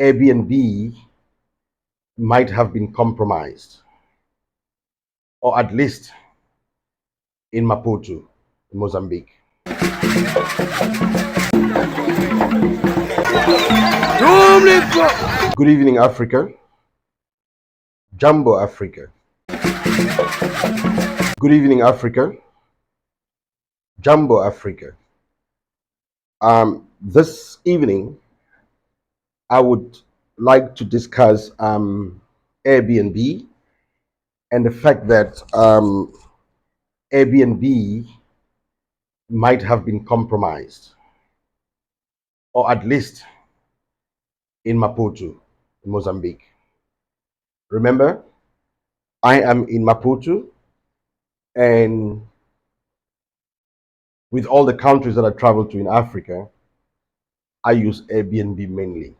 Airbnb might have been compromised, or at least in Maputo, Mozambique. Good evening, Africa. Jumbo Africa. Good evening, Africa. Jumbo Africa. This evening, I would like to discuss Airbnb and the fact that Airbnb might have been compromised, or at least in Maputo, Mozambique. Remember, I am in Maputo, and with all the countries that I travel to in Africa, I use Airbnb mainly.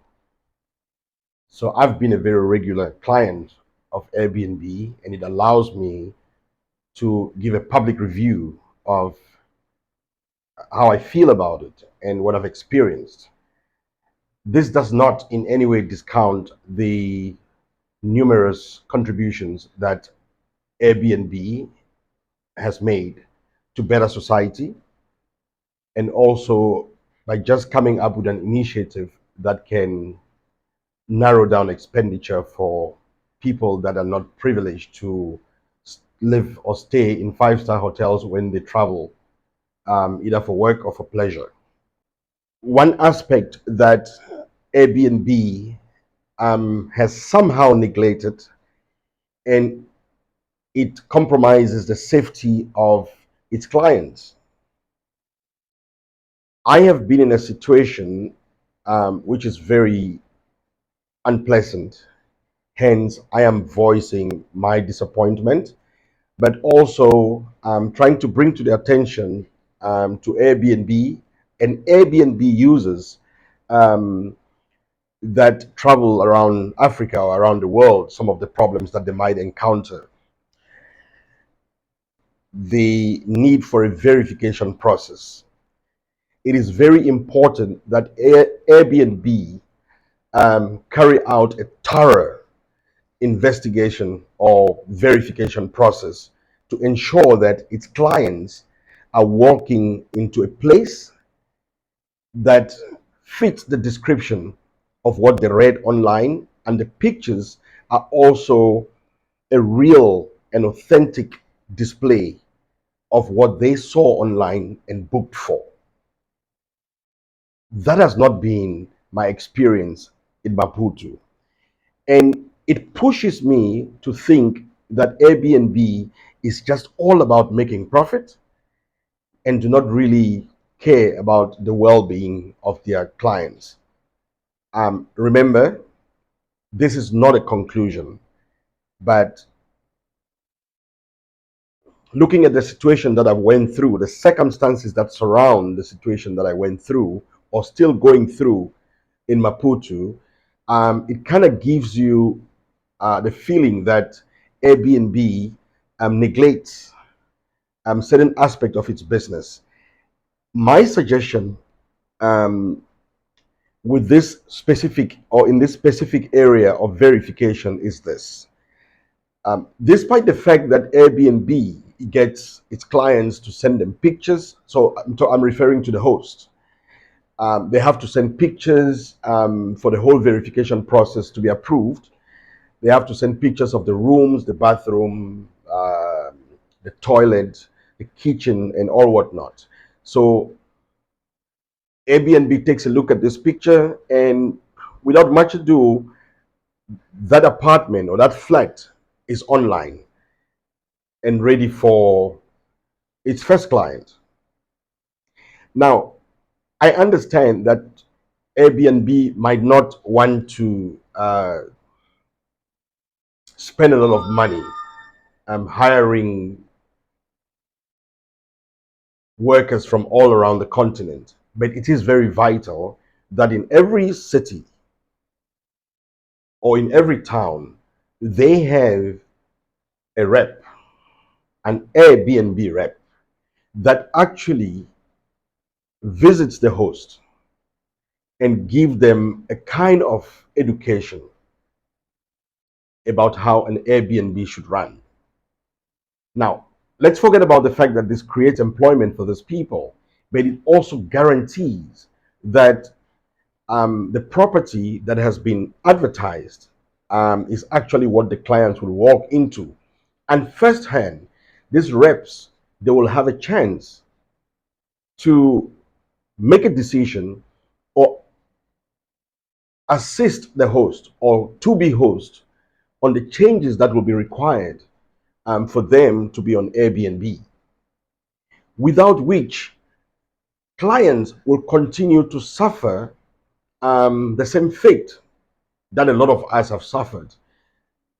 So I've been a very regular client of Airbnb, and it allows me to give a public review of how I feel about it and what I've experienced. This does not in any way discount the numerous contributions that Airbnb has made to better society, and also by just coming up with an initiative that can narrow down expenditure for people that are not privileged to live or stay in five-star hotels when they travel, either for work or for pleasure. One aspect that Airbnb has somehow neglected, and it compromises the safety of its clients. I have been in a situation which is very unpleasant. Hence, I am voicing my disappointment, but also trying to bring to the attention to Airbnb and Airbnb users that travel around Africa or around the world, some of the problems that they might encounter. The need for a verification process. It is very important that Airbnb carry out a thorough investigation or verification process to ensure that its clients are walking into a place that fits the description of what they read online, and the pictures are also a real and authentic display of what they saw online and booked for. That has not been my experience in Maputo. And it pushes me to think that Airbnb is just all about making profit and do not really care about the well-being of their clients. Remember, this is not a conclusion, but looking at the situation that I went through, the circumstances that surround the situation that I went through or still going through in Maputo, it kind of gives you the feeling that Airbnb neglects certain aspect of its business. My suggestion with this specific or in this specific area of verification is this. Despite the fact that Airbnb gets its clients to send them pictures, so I'm referring to the host. They have to send pictures for the whole verification process to be approved. They have to send pictures of the rooms, the bathroom, the toilet, the kitchen, and all whatnot. So Airbnb takes a look at this picture, and without much ado, that apartment or that flat is online and ready for its first client. Now, I understand that Airbnb might not want to spend a lot of money hiring workers from all around the continent, but it is very vital that in every city or in every town, they have a rep, an Airbnb rep, that actually visits the host and give them a kind of education about how an Airbnb should run. Now, let's forget about the fact that this creates employment for these people, but it also guarantees that the property that has been advertised is actually what the clients will walk into. And firsthand, these reps, they will have a chance to make a decision or assist the host or to be host on the changes that will be required for them to be on Airbnb, without which clients will continue to suffer the same fate that a lot of us have suffered.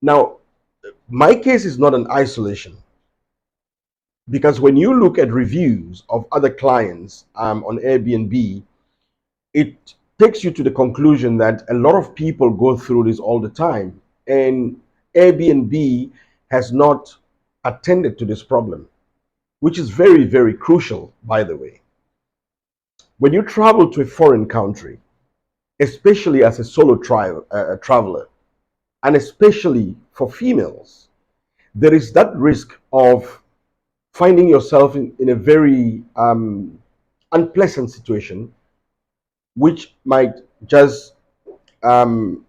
Now, my case is not an isolation because when you look at reviews of other clients on Airbnb, it takes you to the conclusion that a lot of people go through this all the time, and Airbnb has not attended to this problem, which is very, very crucial, by the way. When you travel to a foreign country, especially as a solo traveler, and especially for females, there is that risk of finding yourself in a very unpleasant situation, which might just um,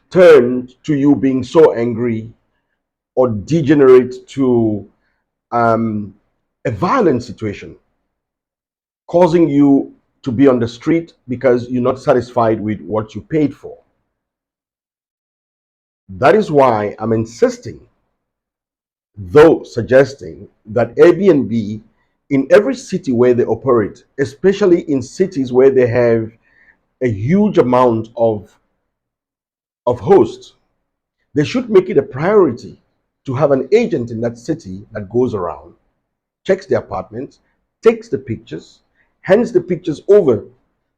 turn to you being so angry or degenerate to um, a violent situation, causing you to be on the street because you're not satisfied with what you paid for. That is why I'm insisting, though suggesting that Airbnb in every city where they operate, especially in cities where they have a huge amount of hosts, they should make it a priority to have an agent in that city that goes around, checks the apartments, takes the pictures, hands the pictures over,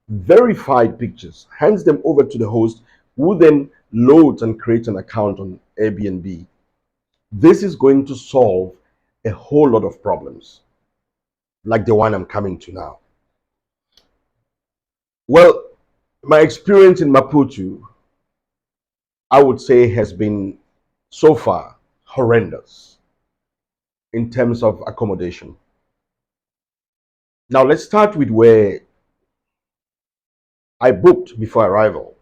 verified pictures, hands them over to the host, who then loads and creates an account on Airbnb. This is going to solve a whole lot of problems, like the one I'm coming to now. Well, my experience in Maputo, I would say, has been so far horrendous in terms of accommodation. Now, let's start with where I booked before arrival.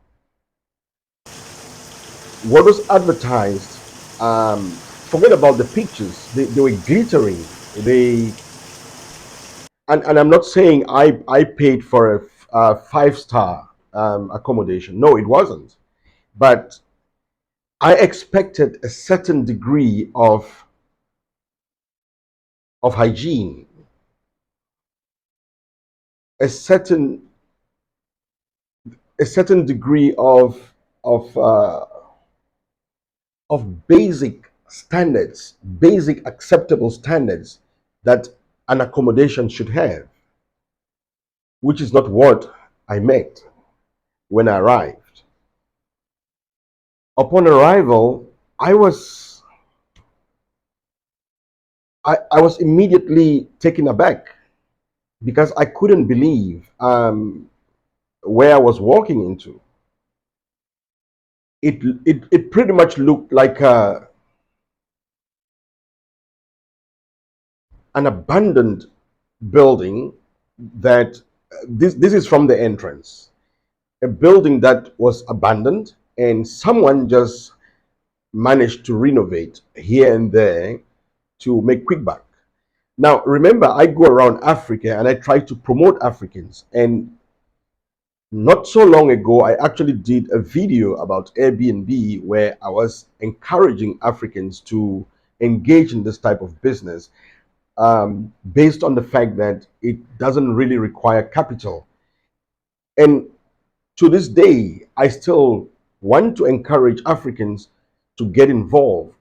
What was advertised, forget about the pictures, they were glittering. They and I'm not saying I paid for a five-star accommodation. No, it wasn't. But I expected a certain degree of hygiene, a certain degree of basic standards, basic acceptable standards that an accommodation should have, which is not what I met when I arrived. Upon arrival, I was immediately taken aback because I couldn't believe where I was walking into. It pretty much looked like an abandoned building that this is from the entrance. A building that was abandoned and someone just managed to renovate here and there to make quick buck. Now, remember, I go around Africa and I try to promote Africans. And not so long ago, I actually did a video about Airbnb where I was encouraging Africans to engage in this type of business based on the fact that it doesn't really require capital. And to this day, I still want to encourage Africans to get involved.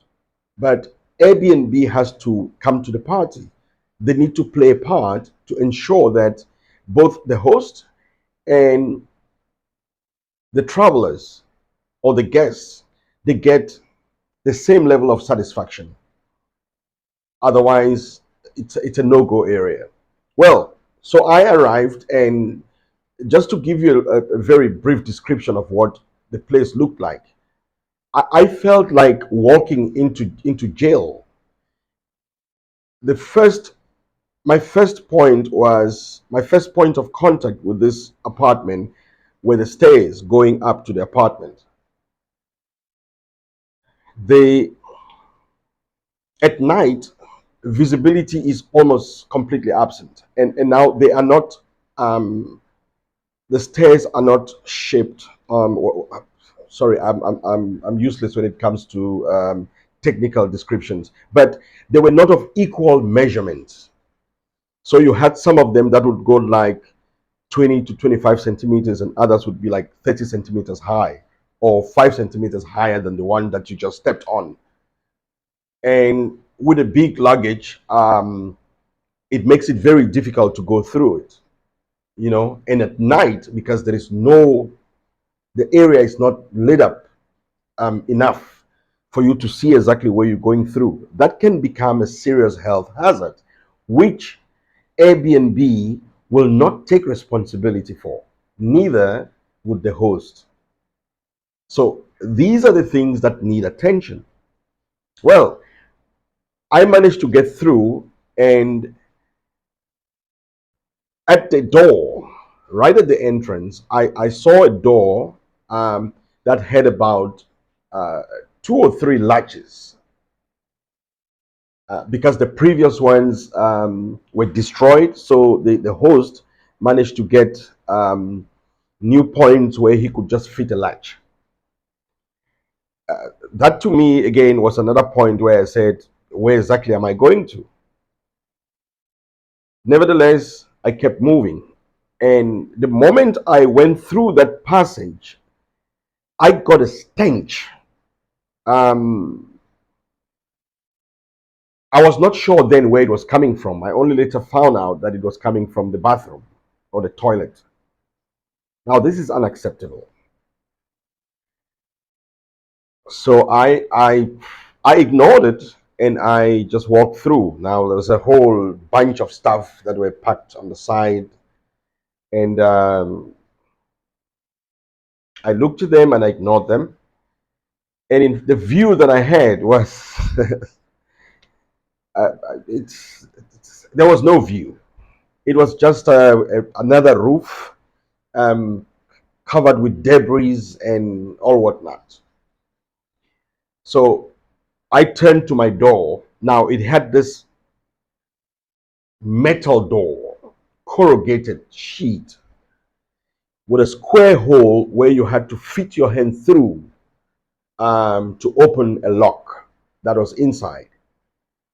But Airbnb has to come to the party. They need to play a part to ensure that both the host and the travelers or the guests, they get the same level of satisfaction. Otherwise, it's a no-go area. Well, so I arrived and Just to give you a very brief description of what the place looked like, I felt like walking into jail. The first my first point of contact with this apartment were the stairs going up to the apartment. They At night, visibility is almost completely absent, and now they are not the stairs are not shaped. Sorry, I'm useless when it comes to technical descriptions, but they were not of equal measurements. So you had some of them that would go like 20 to 25 centimeters, and others would be like 30 centimeters high, or 5 centimeters higher than the one that you just stepped on. And with a big luggage, it makes it very difficult to go through it, you know. And at night, because the area is not lit up enough for you to see exactly where you're going through, that can become a serious health hazard, which Airbnb will not take responsibility for, neither would the host. So these are the things that need attention. Well, I managed to get through, and at the door, right at the entrance, I saw a door that had about uh, two or three latches, because the previous ones were destroyed. So the host managed to get new points where he could just fit a latch. That to me, again, was another point where I said, where exactly am I going to? Nevertheless, I kept moving. And the moment I went through that passage, I got a stench. Um, I was not sure then where it was coming from. I only later found out that it was coming from the bathroom or the toilet. Now, this is unacceptable. So I ignored it, and I just walked through. Now, there was a whole bunch of stuff that were packed on the side, and I looked at them and I ignored them. And in the view that I had was, uh, there was no view. It was just another roof, um, covered with debris and all whatnot. So I turned to my door. Now it had this metal door, corrugated sheet with a square hole where you had to fit your hand through to open a lock that was inside.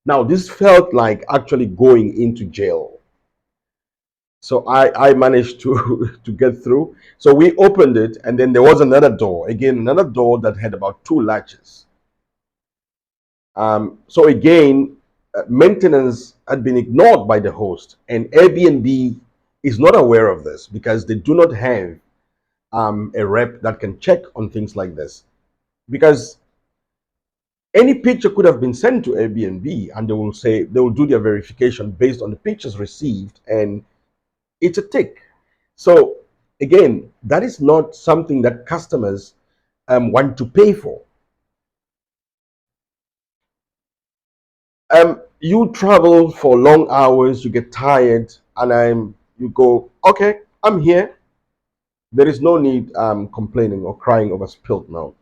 Now this felt like actually going into jail. So I managed to to get through. So we opened it, and then there was another door, again another door that had about two latches. So again, maintenance had been ignored by the host, and Airbnb is not aware of this because they do not have a rep that can check on things like this. Because any picture could have been sent to Airbnb, and they will do their verification based on the pictures received, and it's a tick. So again, that is not something that customers want to pay for. You travel for long hours, you get tired, and you go, okay, I'm here. There is no need complaining or crying over spilled milk.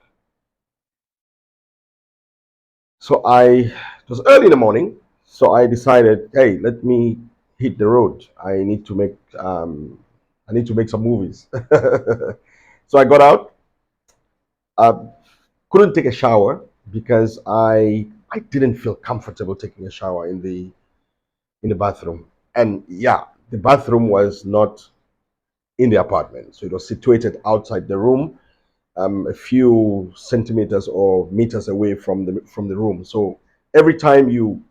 So it was early in the morning, so I decided, hey, let me hit the road. I need to make some movies. So I got out. Uh, couldn't take a shower because I didn't feel comfortable taking a shower in the bathroom. And yeah, the bathroom was not in the apartment, so it was situated outside the room, a few centimeters or meters away from the room. So every time you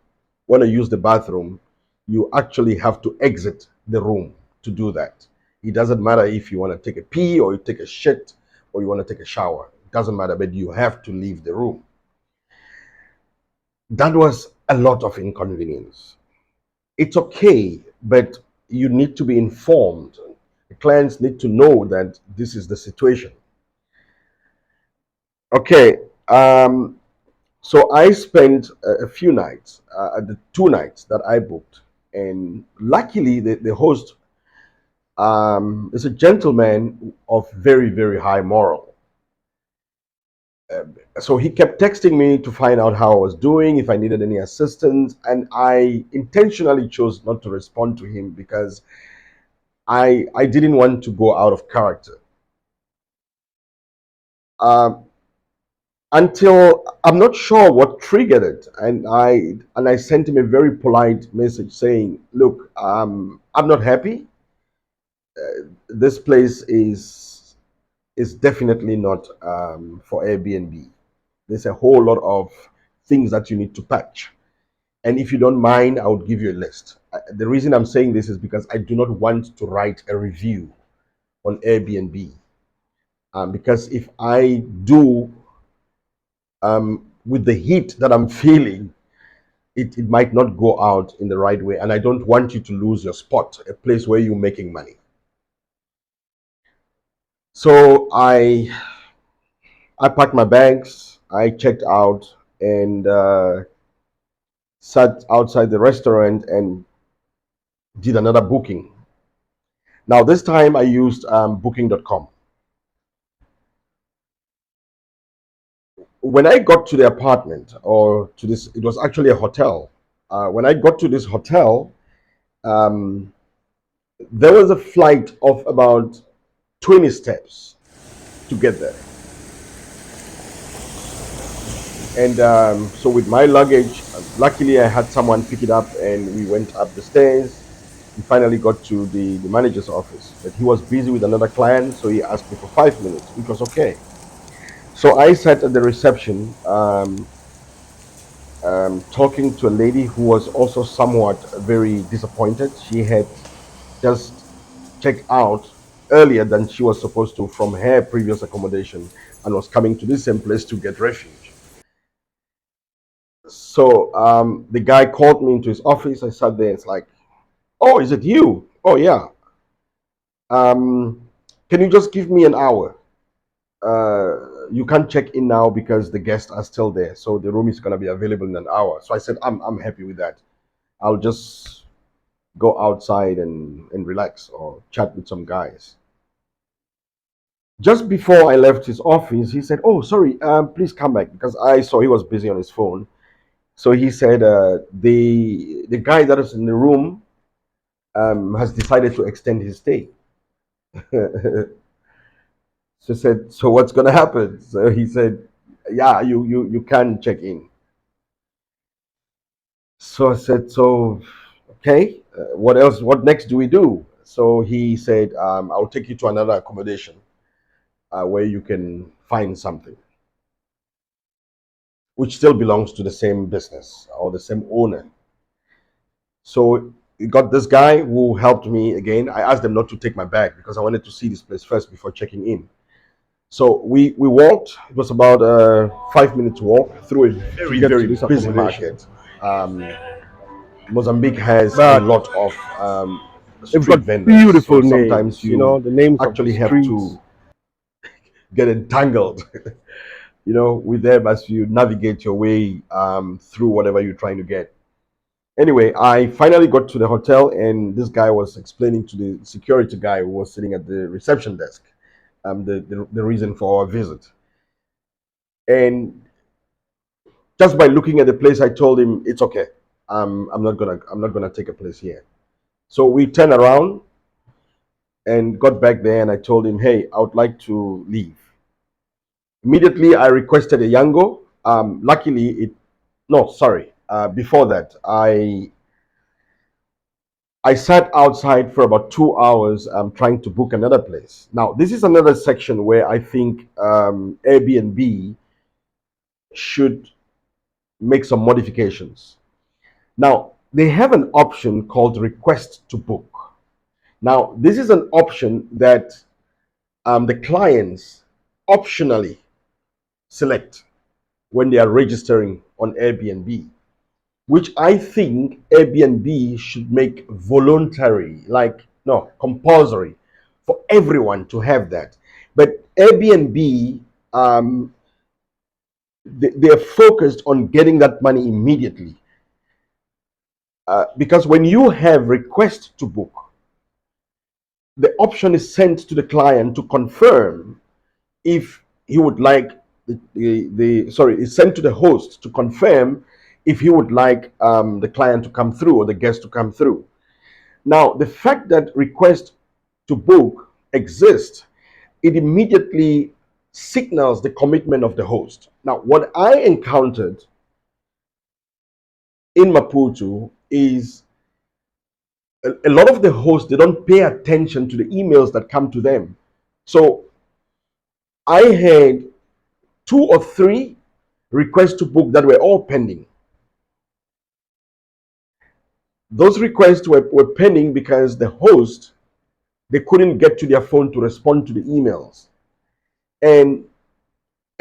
want to use the bathroom, you actually have to exit the room to do that. It doesn't matter if you want to take a pee or you take a shit or you want to take a shower. It doesn't matter, but you have to leave the room. That was a lot of inconvenience. It's okay, but you need to be informed. The clients need to know that this is the situation. Okay. So I spent a few nights, the 2 nights that I booked, and luckily the host is a gentleman of very, very high moral. So he kept texting me to find out how I was doing, if I needed any assistance, and I intentionally chose not to respond to him because I didn't want to go out of character. Um, until I'm not sure what triggered it, and I sent him a very polite message saying, "Look, I'm not happy. This place is definitely not for Airbnb. There's a whole lot of things that you need to patch. And if you don't mind, I would give you a list." The reason I'm saying this is because I do not want to write a review on Airbnb. Because if I do, with the heat that I'm feeling, it might not go out in the right way. And I don't want you to lose your spot, a place where you're making money. So I packed my bags, I checked out, and sat outside the restaurant and did another booking. Now, this time I used booking.com. When I got to the apartment, or to this, it was actually a hotel. When I got to this hotel, um, there was a flight of about 20 steps to get there. And so, with my luggage, luckily I had someone pick it up, and we went up the stairs. We finally got to the manager's office, but he was busy with another client, so he asked me for 5 minutes, which was okay. So I sat at the reception, talking to a lady who was also somewhat very disappointed. She had just checked out earlier than she was supposed to from her previous accommodation and was coming to the same place to get refuge. So the guy called me into his office. I sat there. It's like, "Oh, is it you? Oh, yeah. Um, can you just give me an hour? You can't check in now because the guests are still there. So the room is going to be available in an hour." So I said, I'm happy with that. I'll just go outside and relax or chat with some guys. Just before I left his office, he said, "Oh, sorry, please come back," because I saw he was busy on his phone. So he said, the guy that is in the room has decided to extend his stay." She said, "So what's going to happen?" So he said, "Yeah, you can check in." So I said, "So, okay, what else? What next do we do?" So he said, "I'll take you to another accommodation where you can find something, which still belongs to the same business or the same owner." So you got this guy who helped me again. I asked them not to take my bag because I wanted to see this place first before checking in. So we walked. It was about a 5 minutes walk through a To very, get very to this busy accommodation. market. Mozambique has a But lot of they've street got vendors. So beautiful sometimes names, you the names of the actually have streets. to get entangled, with them as you navigate your way through whatever you're trying to get. Anyway, I finally got to the hotel, and this guy was explaining to the security guy who was sitting at the reception desk the reason for our visit. And just by looking at the place, I told him it's okay. I'm not gonna take a place here. So we turned around and got back there, and I told him, "Hey, I would like to leave." Immediately, I requested a Yango. Luckily, it no, sorry. Before that, I sat outside for about 2 hours trying to book another place. Now, this is another section where I think Airbnb should make some modifications. Now, they have an option called request to book. Now, this is an option that the clients optionally select when they are registering on Airbnb, which I think Airbnb should make voluntary, like, no, compulsory for everyone to have that. But Airbnb, they're focused on getting that money immediately. Because when you have request to book, the option is sent to the client to confirm if he would like it's sent to the host to confirm if he would like the client to come through or the guest to come through. Now, the fact that request to book exists, it immediately signals the commitment of the host. Now, what I encountered in Maputo is a lot of the hosts, they don't pay attention to the emails that come to them. So I had two or three requests to book that were all pending. Those requests were pending because the host, they couldn't get to their phone to respond to the emails. And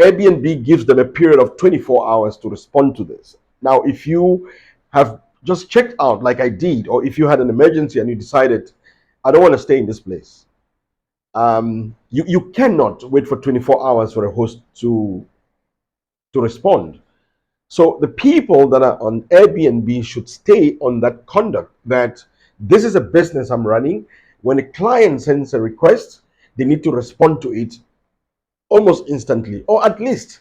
Airbnb gives them a period of 24 hours to respond to this. Now, if you have just checked out like I did, or if you had an emergency and you decided, I don't want to stay in this place, you cannot wait for 24 hours for a host to respond. So the people that are on Airbnb should stay on that conduct that this is a business I'm running. When a client sends a request, they need to respond to it almost instantly, or at least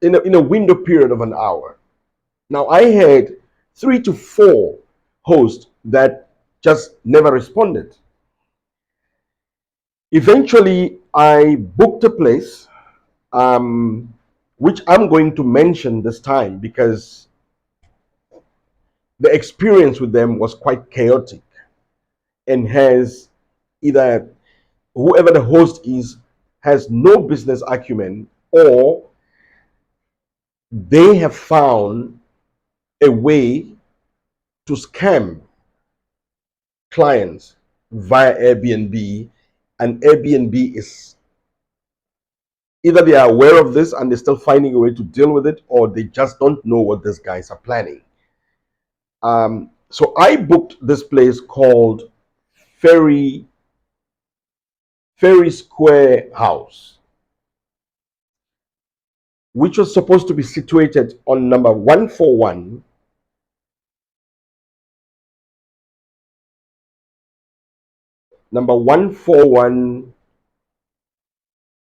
in a window period of an hour. Now, I had 3 to 4 hosts that just never responded. Eventually, I booked a place, which I'm going to mention this time because the experience with them was quite chaotic and has either whoever the host is has no business acumen, or they have found a way to scam clients via Airbnb, and Airbnb is either they are aware of this and they're still finding a way to deal with it, or they just don't know what these guys are planning. So I booked this place called Ferry Square House, which was supposed to be situated on number 141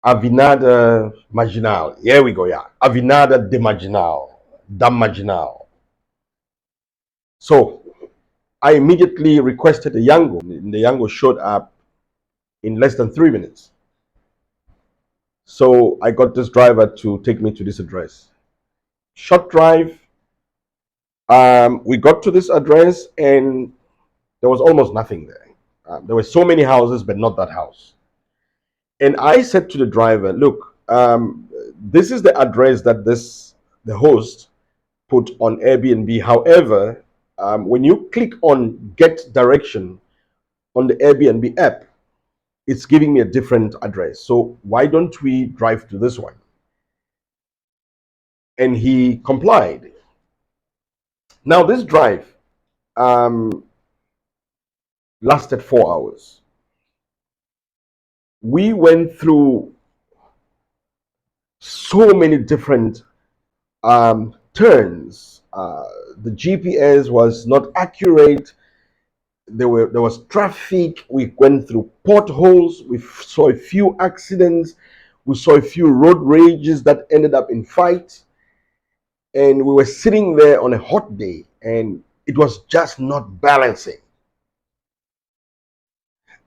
Avinada Marginal. Here we go, yeah. Avinada de Marginal. Dam Marginal. So I immediately requested a Yango. And the Yango showed up in less than 3 minutes. So I got this driver to take me to this address. Short drive. We got to this address and there was almost nothing there. There were so many houses, but not that house. And I said to the driver, look, this is the address that the host put on Airbnb. However, when you click on get direction on the Airbnb app, it's giving me a different address. So why don't we drive to this one? And he complied. Now this drive lasted 4 hours. We went through so many different turns. The GPS was not accurate. There was traffic. We went through potholes. We saw a few accidents. We saw a few road rages that ended up in fights. And we were sitting there on a hot day, and it was just not balancing.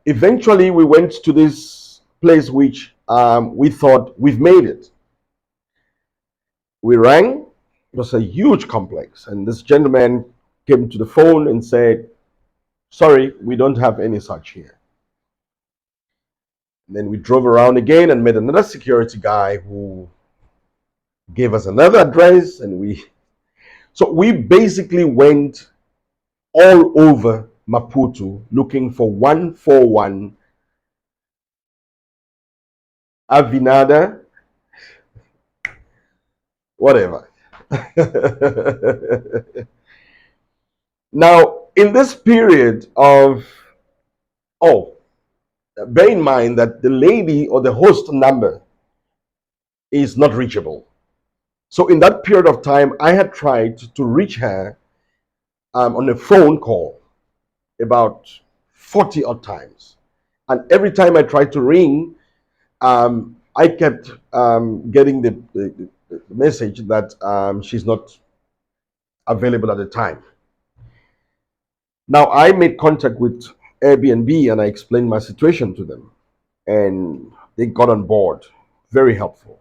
Eventually, we went to this place which we thought we've made it. We rang. It was a huge complex, and this gentleman came to the phone and said, sorry, we don't have any such here. And then we drove around again and met another security guy who gave us another address, and we basically went all over Maputo looking for 141 Avinada, whatever. Now, in this period of, oh, Bear in mind that the lady or the host number is not reachable. So in that period of time, I had tried to reach her on a phone call about 40 odd times. And every time I tried to ring, I kept getting the message that she's not available at the time. Now, I made contact with Airbnb and I explained my situation to them, and they got on board. Very helpful.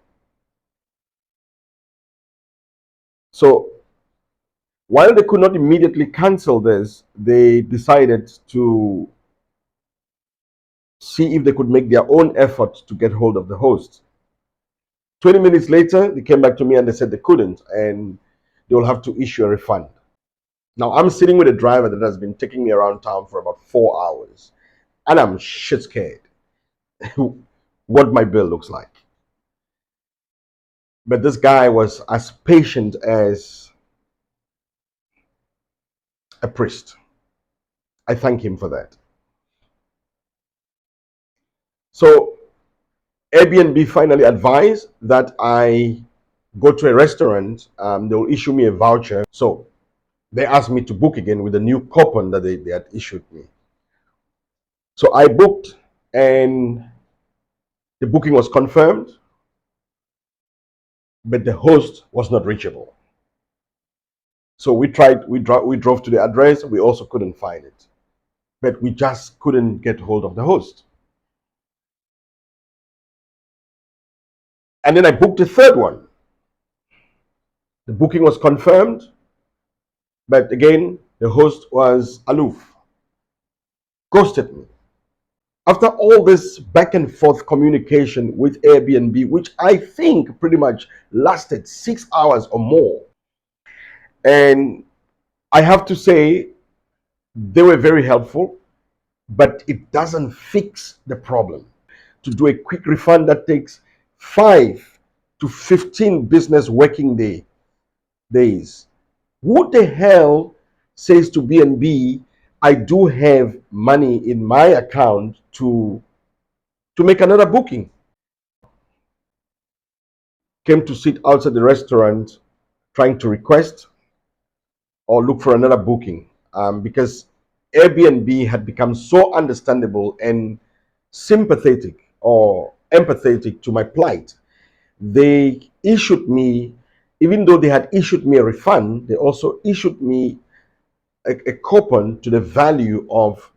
So, while they could not immediately cancel this, they decided to see if they could make their own effort to get hold of the host. 20 minutes later, they came back to me and they said they couldn't and they will have to issue a refund. Now, I'm sitting with a driver that has been taking me around town for about 4 hours and I'm shit scared what my bill looks like. But this guy was as patient as a priest. I thank him for that. So Airbnb finally advised that I go to a restaurant. They'll issue me a voucher. So they asked me to book again with a new coupon that they had issued me. So I booked and the booking was confirmed, but the host was not reachable. So we drove to the address. We also couldn't find it, but we just couldn't get hold of the host. And then I booked a third one. The booking was confirmed, but again, the host was aloof, ghosted me. After all this back and forth communication with Airbnb, which I think pretty much lasted 6 hours or more, and I have to say, they were very helpful, but it doesn't fix the problem. To do a quick refund that takes 5 to 15 business working days. Who the hell says to BNB, I do have money in my account to make another booking? Came to sit outside the restaurant trying to request or look for another booking because Airbnb had become so understandable and sympathetic or empathetic to my plight. They issued me, even though they had issued me a refund, they also issued me a coupon to the value of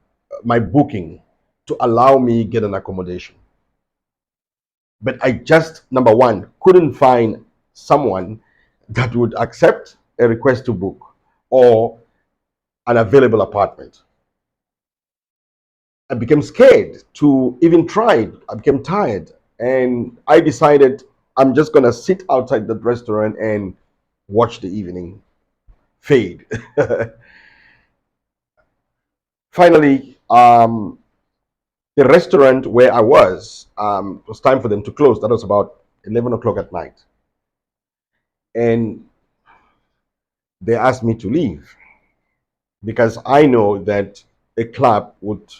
my booking to allow me get an accommodation. But I just, number one, couldn't find someone that would accept a request to book or an available apartment. I became scared to even try it. I became tired and I decided I'm just gonna sit outside that restaurant and watch the evening fade. Finally, the restaurant where I was, it was time for them to close. That was about 11 o'clock at night. And they asked me to leave because I know that a club would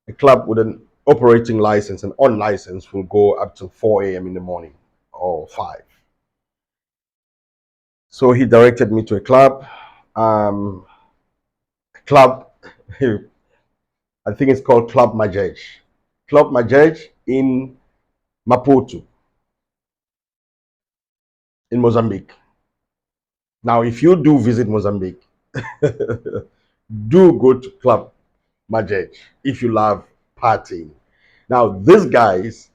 a club with an operating license and on license will go up to 4 a.m. in the morning or 5. So he directed me to a club. Um, club, I think it's called Club Majej. Club Majej in Maputo, in Mozambique. Now, if you do visit Mozambique, do go to Club Majej if you love partying. Now, these guys,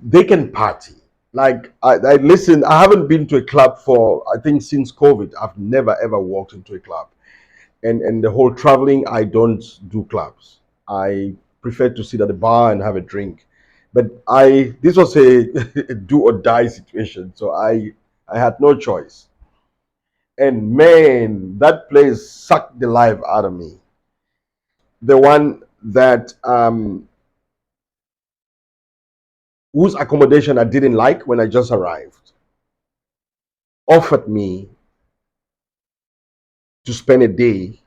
they can party. Like I listen, I haven't been to a club for I think since COVID. I've never ever walked into a club. And the whole traveling, I don't do clubs. I prefer to sit at the bar and have a drink. But I this was a do or die situation, so I had no choice. And man, that place sucked the life out of me. The one that whose accommodation I didn't like when I just arrived offered me to spend a day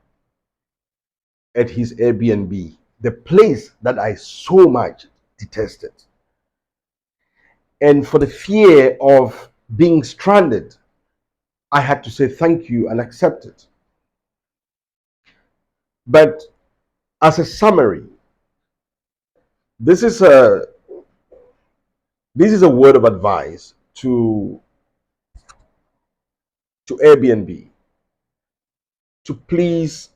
at his Airbnb. the place that I so much detested. And for the fear of being stranded, I had to say thank you and accept it. But as a summary, this is a this is a word of advice to Airbnb to please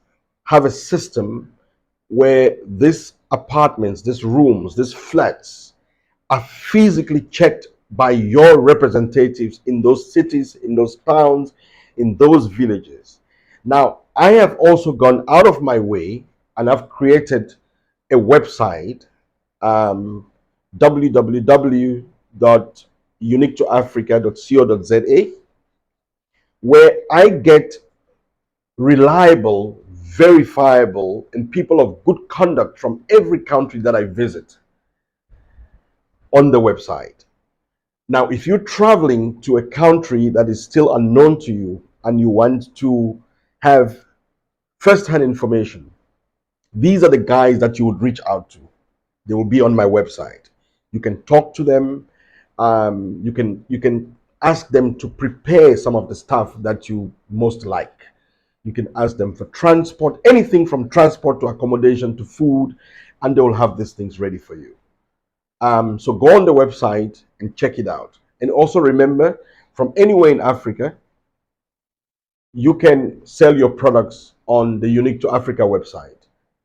have a system where these apartments, these rooms, these flats are physically checked by your representatives in those cities, in those towns, in those villages. Now, I have also gone out of my way and I've created a website, um, www.uniquetoafrica.co.za, where I get reliable, verifiable, and people of good conduct from every country that I visit on the website. Now, if you're traveling to a country that is still unknown to you and you want to have first-hand information, these are the guys that you would reach out to. They will be on my website. You can talk to them. You can ask them to prepare some of the stuff that you most like. You can ask them for transport, anything from transport to accommodation to food, and they will have these things ready for you. So go on the website and check it out. And also remember, from anywhere in Africa, you can sell your products on the Unique to Africa website.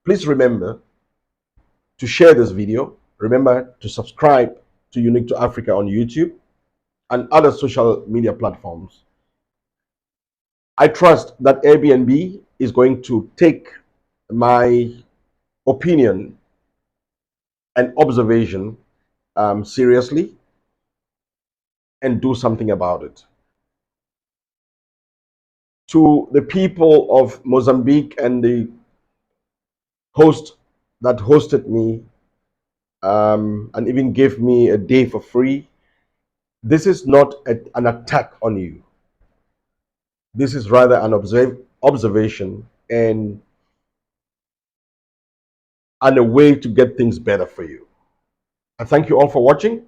Please remember to share this video. Remember to subscribe to Unique to Africa on YouTube and other social media platforms. I trust that Airbnb is going to take my opinion and observation seriously and do something about it. To the people of Mozambique and the host that hosted me and even gave me a day for free, this is not an attack on you. This is rather an observation and a way to get things better for you. I thank you all for watching.